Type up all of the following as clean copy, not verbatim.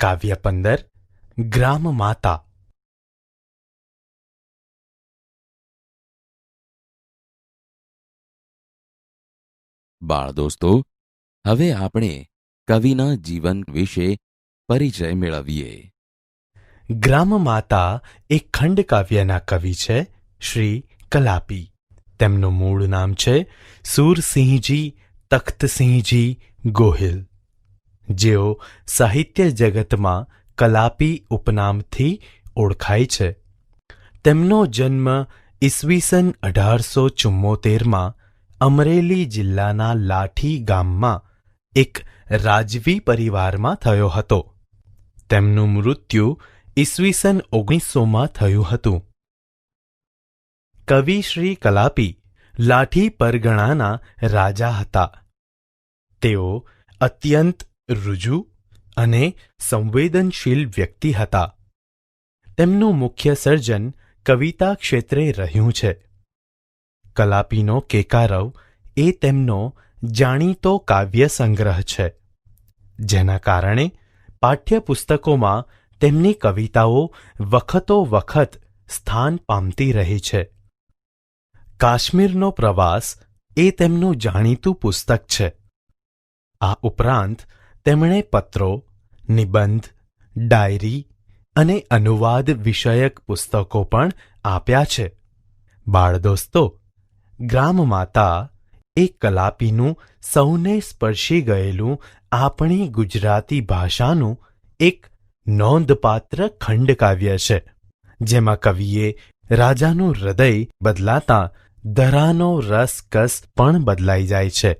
કાવ્ય 15 ગ્રામ માતા. બાળ દોસ્તો, હવે આપણે કવિના જીવન વિશે પરિચય મેળવીએ. ગ્રામ માતા એક ખંડકાવ્યના કવિ છે શ્રી કલાપી. તેમનું મૂળ નામ છે સુરસિંહજી તખ્તસિંહજી ગોહિલ, જેઓ સાહિત્ય જગતમાં કલાપી ઉપનામથી ઓળખાય છે. તેમનો જન્મ ઈસવીસન 1874માં અમરેલી જિલ્લાના લાઠી ગામમાં એક રાજવી પરિવારમાં થયો હતો. તેમનું મૃત્યુ ઈસવીસન 1900માં થયું હતું. કવિ શ્રી કલાપી લાઠી પરગણાના રાજા હતા. તેઓ અત્યંત ઋજુ અને સંવેદનશીલ વ્યક્તિ હતા. તેમનું મુખ્ય સર્જન કવિતા ક્ષેત્રે રહ્યું છે. કલાપીનો કેકારવ એ તેમનો જાણીતો કાવ્ય સંગ્રહ છે, જેના કારણે પાઠ્યપુસ્તકોમાં તેમની કવિતાઓ વખતો વખત સ્થાન પામતી રહી છે. કાશ્મીરનો પ્રવાસ એ તેમનું જાણીતું પુસ્તક છે. આ ઉપરાંત તેમણે પત્રો, નિબંધ, ડાયરી અને અનુવાદ વિષયક પુસ્તકો પણ આપ્યા છે. બાળ દોસ્તો, ગ્રામ માતા એ કલાપીનું સૌને સ્પર્શી ગયેલું આપણી ગુજરાતી ભાષાનું એક નોંધપાત્ર ખંડકાવ્ય છે, જેમાં કવિએ રાજાનું હૃદય બદલાતા ધરાનો રસકસ પણ બદલાઈ જાય છે.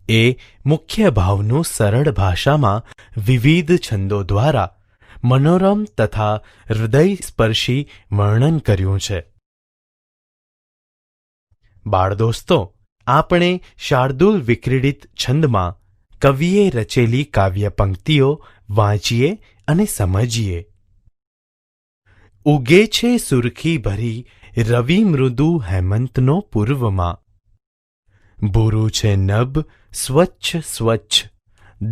એ મુખ્ય ભાવનું સરળ ભાષામાં વિવિધ છંદો દ્વારા મનોરમ તથા હૃદયસ્પર્શી વર્ણન કર્યું છે. બાળ દોસ્તો, આપણે શાર્દુલ વિક્રીડિત છંદમાં કવિએ રચેલી કાવ્ય પંક્તિઓ વાંચીએ અને સમજીએ. ઉગે છે સુરખી ભરી રવિ મૃદુ હેમંતનો પૂર્વમાં, ભૂરું છે નભ સ્વચ્છ સ્વચ્છ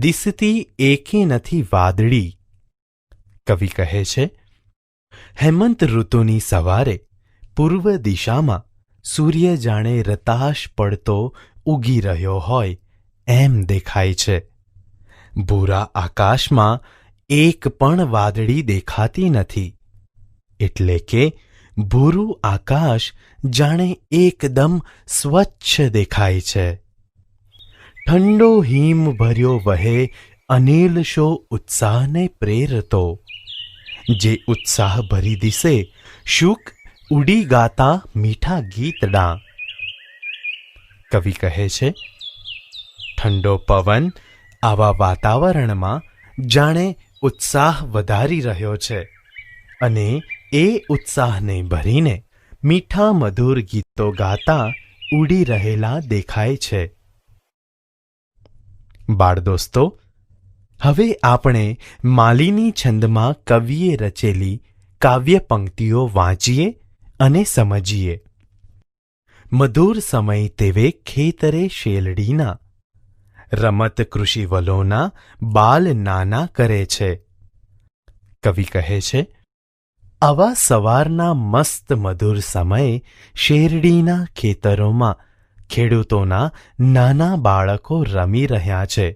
દિસતી એકે નથી વાદળી. કવિ કહે છે, હેમંત ઋતુની સવારે પૂર્વ દિશામાં સૂર્ય જાણે રતાશ પડતો ઉગી રહ્યો હોય એમ દેખાય છે. ભૂરા આકાશમાં એક પણ વાદળી દેખાતી નથી, એટલે કે ભૂરું આકાશ જાણે એકદમ સ્વચ્છ દેખાય છે. ઠંડો હિમ ભર્યો વહે અનિલ શો ઉત્સાહને પ્રેરતો, જે ઉત્સાહ ભરી દિશે શુક ઉડી ગાતા મીઠા ગીતડા. કવિ કહે છે, ઠંડો પવન આવા વાતાવરણમાં જાણે ઉત્સાહ વધારી રહ્યો છે અને એ ઉત્સાહને ભરીને મીઠા મધુર ગીતો ગાતા ઉડી રહેલા દેખાય છે. બાળ દોસ્તો, હવે આપણે માલિની છંદમાં કવિએ રચેલી કાવ્ય પંક્તિઓ વાંચીએ અને સમજીએ. મધુર સમય તેવે ખેતરે શેલડીના, રમત કૃષિવલોના બાલ નાના કરે છે. કવિ કહે છે, આવા સવારના મસ્ત મધુર સમયે શેરડીના ખેતરોમાં ખેડૂતોના નાના બાળકો રમી રહ્યા છે.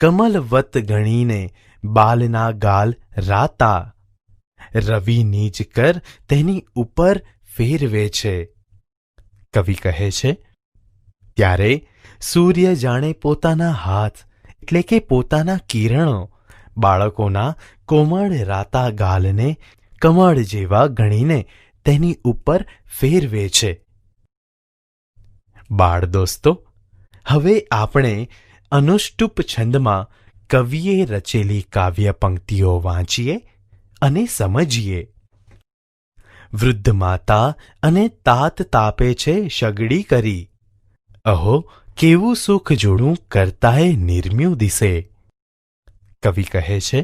કમલવત ગણીને બાલના ગાલ રાતા, રવિ નીજ કર તેની ઉપર ફેરવે છે. કવિ કહે છે, ત્યારે સૂર્ય જાણે પોતાના હાથ એટલે કે પોતાના કિરણો બાળકોના કોમળ રાતા ગાલને કમળ જેવા ગણીને તેની ઉપર ફેરવે છે. બાળ દોસ્તો, હવે આપણે અનુષ્ટુપ છંદમાં કવિએ રચેલી કાવ્ય પંક્તિઓ વાંચીએ અને સમજીએ. વૃદ્ધ માતા અને તાત તાપે છે શગડી કરી, અહો કેવું સુખ જોડું કરતાએ નિર્મ્યું દિશે. કવિ કહે છે,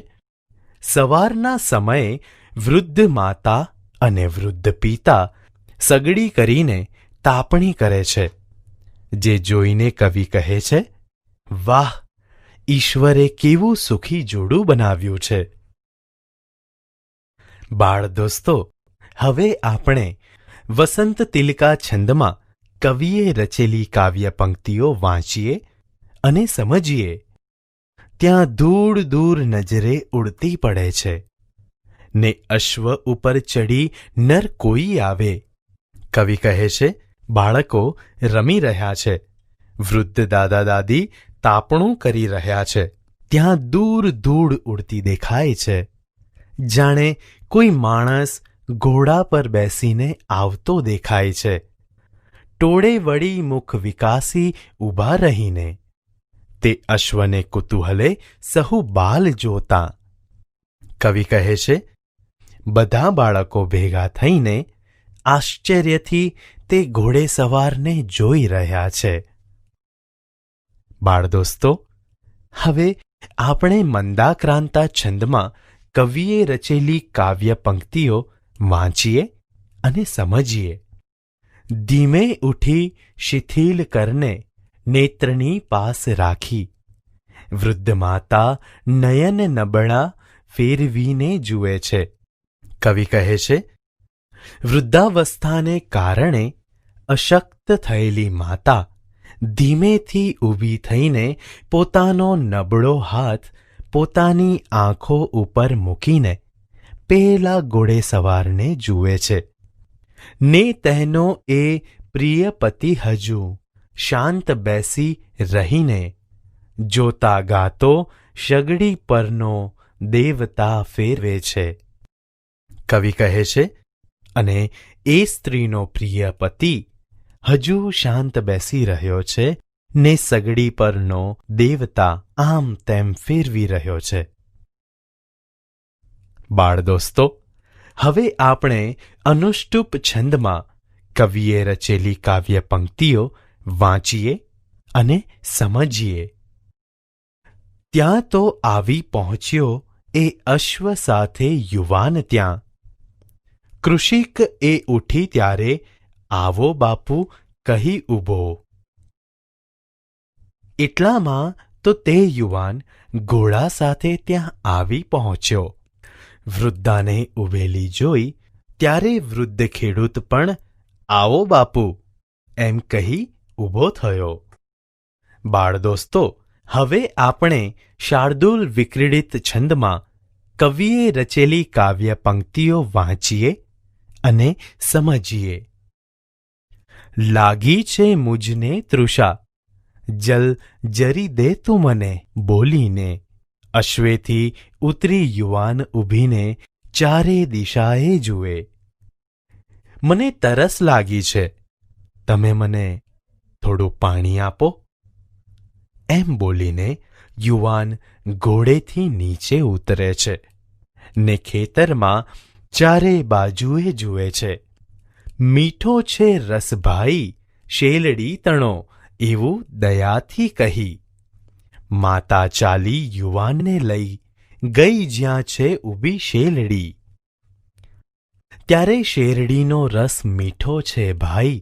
સવારના સમયે વૃદ્ધ માતા અને વૃદ્ધ પિતા સગડી કરીને તાપણી કરે છે, જે જોઈને કવિ કહે છે, વાહ, ઈશ્વરે કેવું સુખી જોડું બનાવ્યું છે. બાળ દોસ્તો, હવે આપણે વસંત તિલકા છંદમાં કવિએ રચેલી કાવ્ય પંક્તિઓ વાંચીએ અને સમજીએ. ત્યાં દૂર દૂર નજરે ઉડતી પડે છે ને અશ્વ ઉપર ચડી નર કોઈ આવે. કવિ કહે છે, બાળકો રમી રહ્યા છે, વૃદ્ધ દાદા દાદી તાપણું કરી રહ્યા છે. ત્યાં દૂર દૂર ઉડતી દેખાય છે, જાણે કોઈ માણસ ઘોડા પર બેસીને આવતો દેખાય છે. ટોળે વળી મુખ વિકાસી ઊભા રહીને તે અશ્વને કુતૂહલે સહુ બાલ જોતા. કવિ કહે છે, બધા બાળકો ભેગા થઈને આશ્ચર્યથી તે ઘોડેસવારને જોઈ રહ્યા છે. બાળ દોસ્તો, હવે આપણે મંદાક્રાંતા છંદમાં કવિએ રચેલી કાવ્ય પંક્તિઓ વાંચીએ અને સમજીએ. ધીમે ઉઠી શિથિલ કરને નેત્રની પાસ રાખી, વૃદ્ધ માતા નયન નબળા ફેરવીને જુએ છે. કવિ કહે છે, વૃદ્ધાવસ્થાને કારણે અશક્ત થયેલી માતા ધીમેથી ઊભી થઈને પોતાનો નબળો હાથ પોતાની આંખો ઉપર મૂકીને પેલા ઘોડેસવારને જુએ છે ને તેનો એ પ્રિય પતિ હજુ શાંત બેસી રહીને જોતા ગાતો શગડી પરનો દેવતા ફેરવે છે. કવિ કહે છે, અને એ સ્ત્રીનો પ્રિય પતિ હજુ શાંત બેસી રહ્યો છે ને સગડી પરનો દેવતા આમ તેમ ફેરવી રહ્યો છે. બાળ દોસ્તો, હવે આપણે અનુષ્ટુપ છંદમાં કવિએ રચેલી કાવ્ય પંક્તિઓ વાંચીએ અને સમજીએ. ત્યાં તો આવી પહોંચ્યો એ અશ્વ સાથે યુવાન ત્યાં. કૃષિક એ ઉઠી ત્યારે આવો બાપુ કહી ઊભો. એટલામાં તો તે યુવાન ઘોડા સાથે ત્યાં આવી પહોંચ્યો. વૃદ્ધાને ઊભેલી જોઈ ત્યારે વૃદ્ધ ખેડૂત પણ આવો બાપુ એમ કહી ઊભો થયો. બાળ દોસ્તો, હવે આપણે શાર્દૂલ વિક્રીડિત છંદમાં કવિએ રચેલી કાવ્ય પંક્તિઓ વાંચીએ અને સમજીએ. લાગી છે મુજને તૃષા, જલ જરી દે તું મને બોલીને. અશ્વેથી ઉતરી યુવાન ઊભીને ચારે દિશાએ જુએ. મને તરસ લાગી છે, તમે મને થોડું પાણી આપો. એમ બોલીને યુવાન ઘોડેથી નીચે ઉતરે છે ને ખેતરમાં ચારે બાજુએ જુએ છે. મીઠો છે રસભાઈ શેલડી તણો એવું દયાથી કહી. માતા ચાલી યુવાનને લઈ ગઈ જ્યાં છે ઊભી શેલડી. ત્યારે શેરડીનો રસ મીઠો છે ભાઈ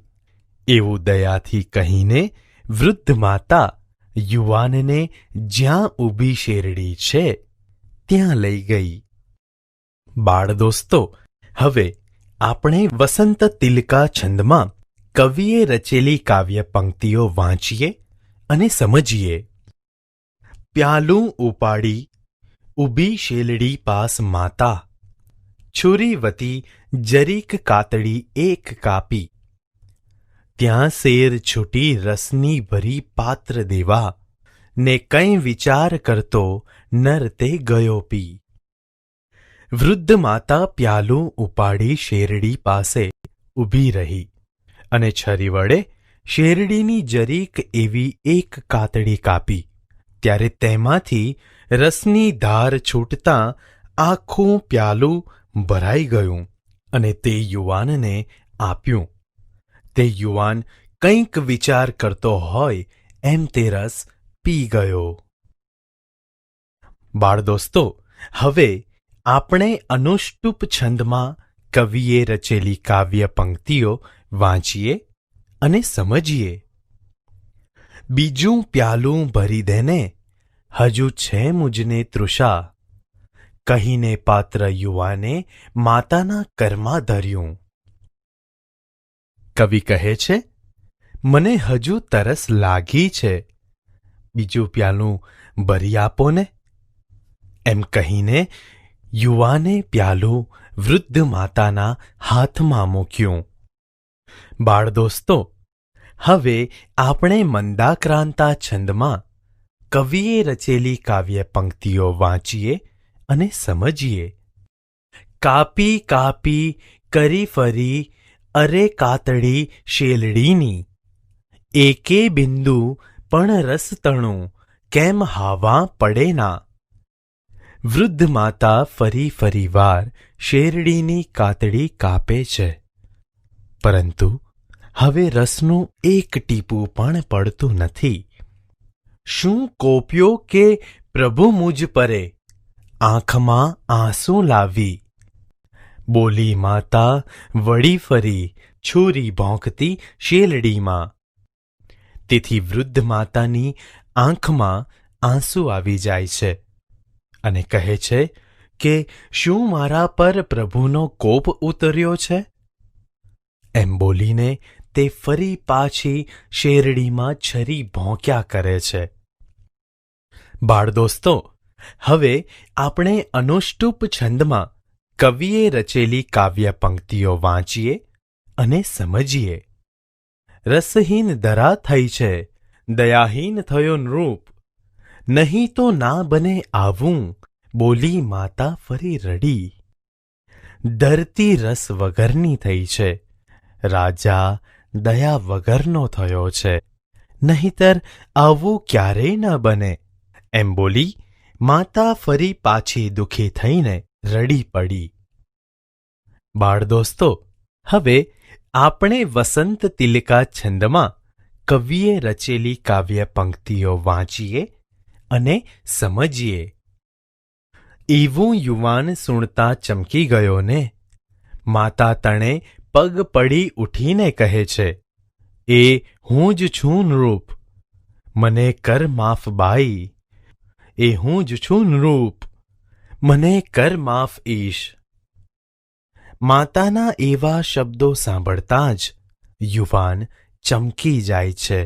એવું દયાથી કહીને વૃદ્ધ માતા યુવાનને જ્યાં ઊભી શેરડી છે ત્યાં લઈ ગઈ. બાળ દોસ્તો, હવે આપણે વસંત તિલકા છંદમાં કવિએ રચેલી કાવ્ય પંક્તિઓ વાંચીએ અને સમજીએ. પ્યાલું ઉપાડી ઊભી શેલડી પાસ માતા, છુરીવતી જરીક કાતડી એક કાપી. ત્યાં શેર છૂટી રસની ભરી પાત્ર દેવા ને કંઈ વિચાર કરતો નર તે ગયો પી. વૃદ્ધ માતા પ્યાલું ઉપાડી શેરડી પાસે ઊભી રહી અને છરી વડે શેરડીની જરીક એવી એક કાતડી કાપી. ત્યારે તેમાંથી રસની ધાર છૂટતાં આખું પ્યાલું ભરાઈ ગયું અને તે યુવાનને આપ્યું. તે યુવાન કંઈક વિચાર કરતો હોય એમ તે રસ પી ગયો. બાળ દોસ્તો, હવે આપણે અનુષ્ટુપ છંદમાં કવિએ રચેલી કાવ્ય પંક્તિઓ વાંચીએ અને સમજીએ. બીજું પ્યાલું ભરી દેને હજુ છે મુજને તૃષા, કહીને પાત્ર યુવાને માતાના કરમાં ધર્યું. કવિ કહે છે, મને હજુ તરસ લાગી છે, બીજું પ્યાલું ભરી આપો ને. એમ કહીને યુવાને પ્યાલું વૃદ્ધ માતાના હાથમાં મૂક્યું. બાળ દોસ્તો, હવે આપણે મંદાક્રાંતા છંદમાં કવિએ રચેલી કાવ્ય પંક્તિઓ વાંચીએ અને સમજીએ. કાપી કાપી કરી ફરી અરે કાતડી શેલડીની, એકે બિંદુ પણ રસતણું કેમ હાવા પડે ના. વૃદ્ધ માતા ફરી ફરીવાર શેરડીની કાતડી કાપે છે, પરંતુ હવે રસનું એક ટીપું પણ પડતું નથી. શું કોપ્યો કે પ્રભુ મુજ પરે, આંખમાં આંસુ લાવી. બોલી માતા વળી ફરી છુરી ભોંકતી શેલડીમાં. તેથી વૃદ્ધ માતાની આંખમાં આંસુ આવી જાય છે અને કહે છે કે શું મારા પર પ્રભુનો કોપ ઉતર્યો છે. એમ બોલીને તે ફરી પાછી શેરડીમાં છરી ભોંક્યા કરે છે. બાળ દોસ્તો, હવે આપણે અનુષ્ટુપ છંદમાં કવિએ રચેલી કાવ્ય પંક્તિઓ વાંચીએ અને સમજીએ. રસહીન ધરા થઈ છે, દયાહીન થયો નૃપ, નહીં તો ના બને આવું, બોલી માતા ફરી રડી. ધરતી રસ વગરની થઈ છે, રાજા દયા વગરનો થયો છે, નહીંતર આવું ક્યારેય ન બને. એમ બોલી માતા ફરી પાછી દુઃખી થઈને રડી પડી. બાળ દોસ્તો, હવે આપણે વસંત તિલકા છંદમાં કવિએ રચેલી કાવ્ય પંક્તિઓ વાંચીએ અને સમજીએ. એવું યુવાન સુણતા ચમકી ગયો ને, માતા તણે પગ પડી ઉઠીને કહે છે, એ હું જ છું નૃપ, મને કર માફ બાઈ. એ હું જ છું નૃપ, મને કર માફ ઈશ. માતાના એવા શબ્દો સાંભળતા જ યુવાન ચમકી જાય છે.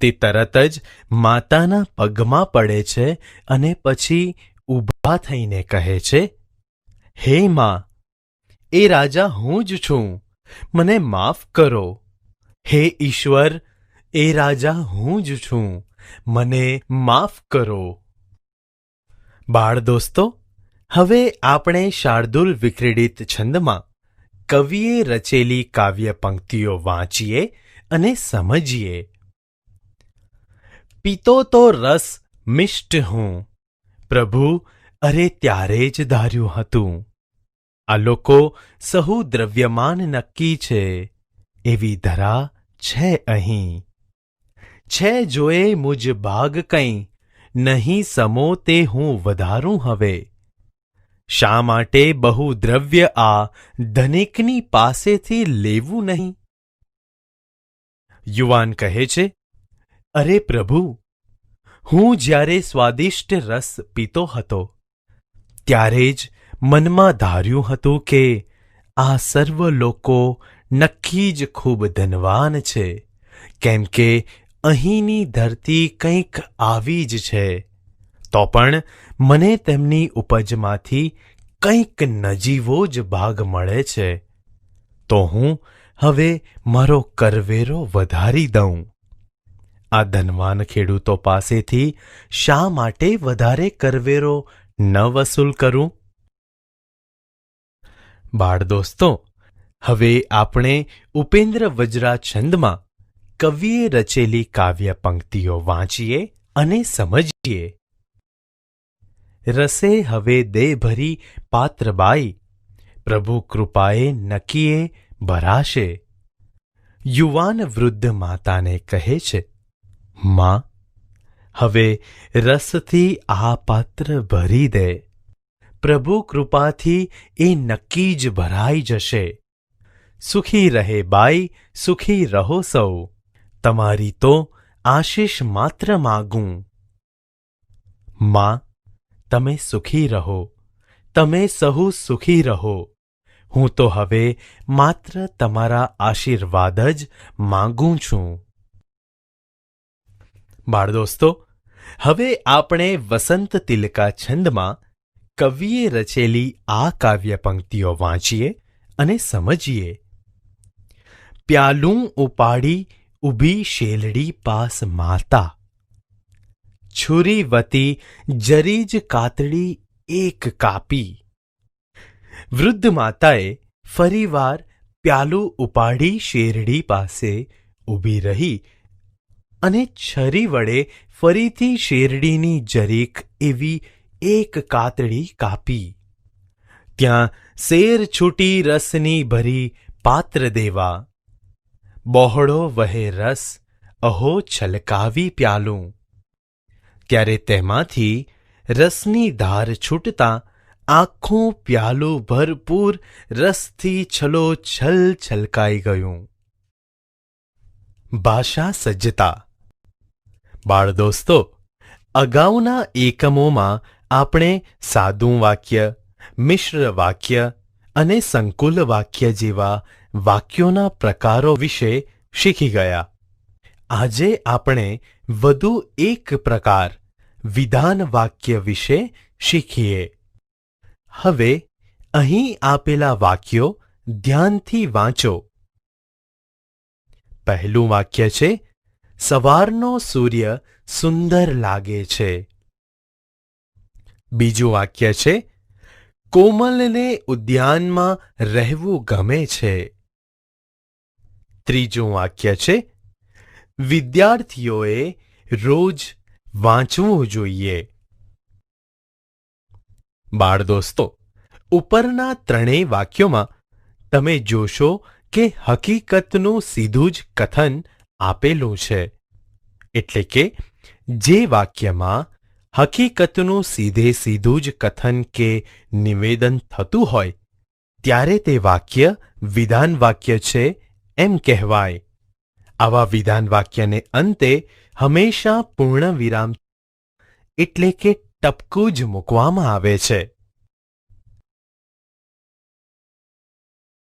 તે તરત જ માતાના પગમાં પડે છે અને પછી ઊભા થઈને કહે છે, હે માં, એ રાજા હું જ છું, મને માફ કરો. હે ઈશ્વર, એ રાજા હું જ છું, મને માફ કરો. બાળ દોસ્તો, હવે આપણે શાર્દુલ વિક્રીડિત છંદમાં કવિએ રચેલી કાવ્ય પંક્તિઓ વાંચીએ અને સમજીએ. પીતો તો રસ મિષ્ટ હું, પ્રભુ અરે ત્યારે જ ધાર્યું હતું. આ લોકો સહુ દ્રવ્યમાન નક્કી છે, એવી ધરા છે અહીં. છે જોએ મુજ ભાગ કંઈ, નહીં સમો તે હું વધારું હવે. શા માટે બહુ દ્રવ્ય આ ધનિકની પાસેથી લેવું નહીં. યુવાન કહે છે, અરે પ્રભુ, હું જ્યારે સ્વાદિષ્ટ રસ પીતો હતો ત્યારે જ મનમાં ધાર્યું હતું કે આ સર્વ લોકો નક્કી જ ખૂબ ધનવાન છે, કેમ કે અહીંની ધરતી કંઈક આવી જ છે. તો પણ મને તેમની ઉપજમાંથી કંઈક નજીવો જ ભાગ મળે છે, તો હું હવે મારો કરવેરો વધારી દઉં. આ ધનવાન ખેડૂતો પાસેથી શા માટે વધારે કરવેરો ન વસૂલ કરું? બાળ દોસ્તો, હવે આપણે ઉપેન્દ્ર વજ્રા છંદમાં કવિએ રચેલી કાવ્ય પંક્તિઓ વાંચીએ અને સમજીએ. રસે હવે દે ભરી પાત્રબાઈ, પ્રભુ કૃપાએ નકીએ ભરાશે. યુવાન વૃદ્ધ માતાને કહે છે, માં, હવે રસથી આ પાત્ર ભરી દે, પ્રભુ કૃપાથી એ નક્કી જ ભરાઈ જશે. સુખી રહે બાઈ, સુખી રહો સૌ, તમારી તો આશીષ માત્ર માગું. માં, તમે સુખી રહો, તમે સહુ સુખી રહો. હું તો હવે માત્ર તમારા આશીર્વાદ જ માંગું છું. બાળદોસ્તો, હવે આપણે વસંત તિલકા છંદમાં કવિએ રચેલી આ કાવ્ય પંક્તિઓ વાંચીએ અને સમજીએ. પ્યાલું ઉપાડી ઊભી શેલડી પાસ માતા, છુરી વતી જરી જ કાતડી એક કાપી. વૃદ્ધ માતાએ ફરીવાર પ્યાલું ઉપાડી શેરડી પાસે ઊભી રહી અને છરી વડે ફરીથી શેરડીની જરીક એવી એક કાતડી કાપી. ત્યાં શેર છૂટી રસની ભરી પાત્ર દેવા, બહોળો વહે રસ અહો છલકાવી પ્યાલું. ત્યારે તેમાંથી રસની ધાર છૂટતા આખું પ્યાલું ભરપૂર રસથી છલોછલ છલકાઈ ગયું. ભાષા સજ્જતા. બાળદોસ્તો, અગાઉના એકમોમાં આપણે સાદું વાક્ય, મિશ્ર વાક્ય અને સંકુલ વાક્ય જેવા વાક્યોના પ્રકારો વિશે શીખી ગયા. આજે આપણે વધુ એક પ્રકાર, વિધાન વાક્ય વિશે શીખીએ. હવે અહીં આપેલા વાક્યો ધ્યાનથી વાંચો. પહેલું વાક્ય છે, સવારનો સૂર્ય સુંદર લાગે છે. બીજું વાક્ય છે, કોમલને ઉદ્યાનમાં રહેવું ગમે છે. ત્રીજું વાક્ય છે, વિદ્યાર્થીઓએ રોજ વાંચવું જોઈએ. બાળદોસ્તો, ઉપરના ત્રણેય વાક્યોમાં તમે જોશો કે હકીકતનું સીધું જ કથન આપેલું છે. એટલે કે જે વાક્યમાં હકીકતનું સીધું જ કથન કે નિવેદન થતું હોય ત્યારે તે વાક્ય વિધાન વાક્ય છે એમ કહેવાય. આવા વિધાન વાક્યને અંતે હંમેશા પૂર્ણ વિરામ એટલે કે ટપકું જ મૂકવામાં આવે છે.